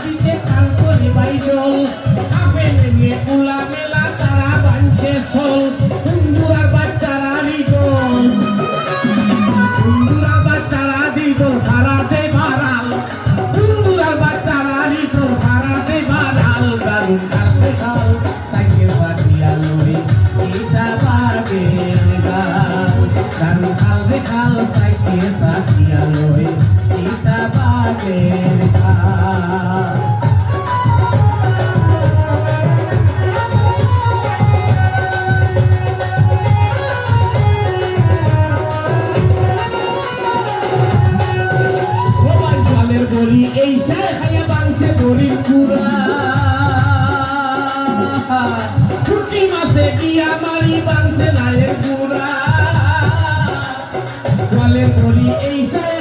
দিতে কাল করে বাইজল আপেল নিয়ে উলা মেলা তারা বাঁধছে সোল কুন্দুরার বাচ্চারা দিদল কুন্দুরার বাচ্চারা দিদল হারাতে বাড়াল কুন্দুরার বাচ্চারা দিদল হারাতে বাড়াল দারুণ কালকে খাল সাইকেল বাটিয়া লড়ে এটা বাগের গাল দারুণ কালকে খাল সাইকেল বাটিয়া লড়ে এটা বাগের গাল বলি এই সার খাইয়া বাংছে বলির পুরা ছুটি মাসে গিয়া মারি বাংছে নায়ের পুরা বলে বলি এই সার